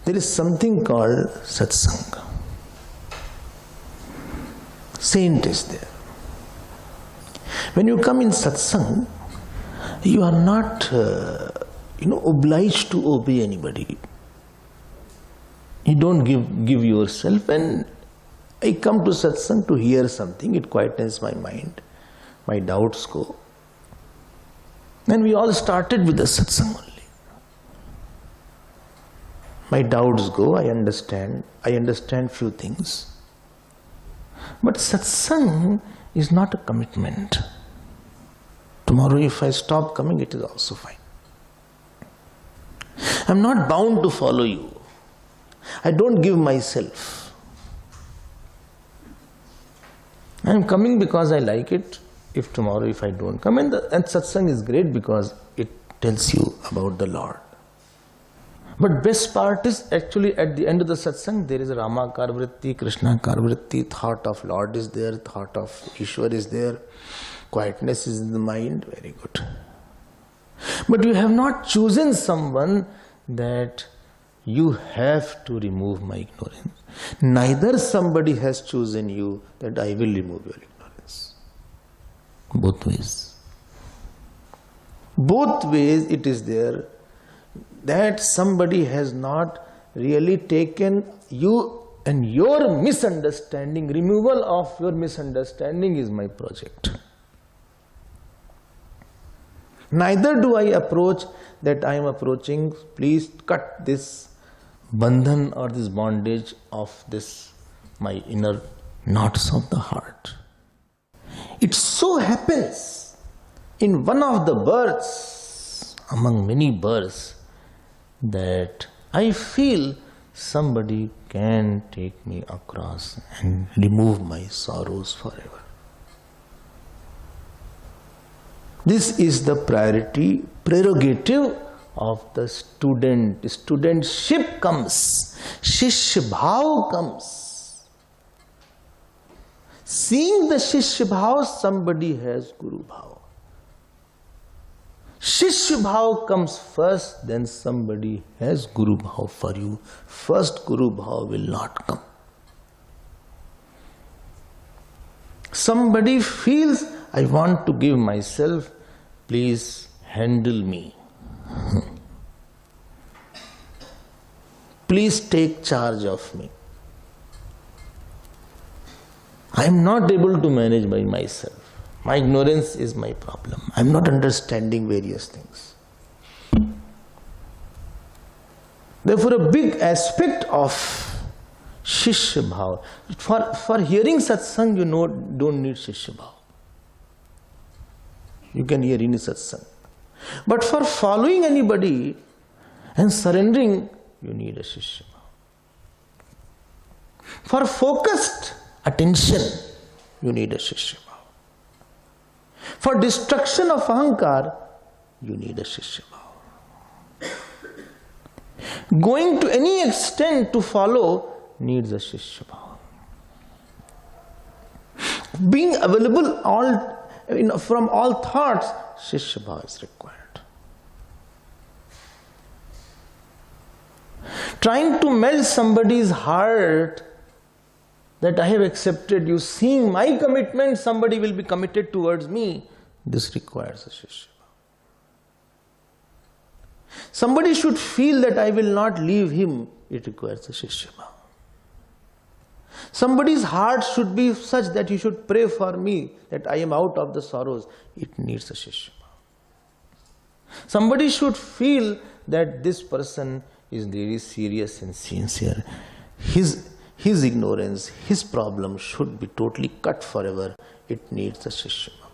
There is something called satsang. Saint is there. When you come in satsang, you are not obliged to obey anybody. You don't give yourself, and I come to satsang to hear something. It quietens my mind. My doubts go. And we all started with the satsang only. My doubts go, I understand few things. But satsang is not a commitment. Tomorrow if I stop coming, it is also fine. I am not bound to follow you. I don't give myself. I am coming because I like it. If tomorrow if I don't come, and satsang is great because it tells you about the Lord. But best part is actually at the end of the satsang, there is a Ramakar Vritti, Krishnakar Vritti, thought of Lord is there, thought of Ishwar is there, quietness is in the mind, very good. But you have not chosen someone that you have to remove my ignorance. Neither somebody has chosen you that I will remove your ignorance. Both ways. Both ways it is there that somebody has not really taken you and your misunderstanding. Removal of your misunderstanding is my project. Neither do I approach that I am approaching, please cut this bandhan or this bondage of this, my inner knots of the heart. It so happens in one of the births, among many births, that I feel somebody can take me across and remove my sorrows forever. This is the prerogative of the student. Studentship comes, Shishya Bhav comes. Seeing the Shishya Bhav, somebody has Guru Bhav. Shishya Bhav comes first, then somebody has Guru Bhav for you. First Guru Bhav will not come. Somebody feels, I want to give myself, please handle me. Please take charge of me. I am not able to manage by myself. My ignorance is my problem. I am not understanding various things. Therefore, a big aspect of Shishya Bhav. For hearing satsang, don't need Shishya Bhav. You can hear any satsang. But for following anybody and surrendering, you need a Shishya Bhav. For focused attention, you need a Shishya Bhav. For destruction of ahankar, you need a Shishya Bhav. Going to any extent to follow needs a Shishya Bhav. Being available from all thoughts, Shishya Bhav is required. Trying to melt somebody's heart that I have accepted you, seeing my commitment, somebody will be committed towards me, this requires a Shishya Bhav. Somebody should feel that I will not leave him, it requires a Shishya Bhav. Somebody's heart should be such that he should pray for me, that I am out of the sorrows, it needs a Shishya Bhav. Somebody should feel that this person is very serious and sincere. His ignorance, his problem should be totally cut forever. It needs a Shishya Bhav.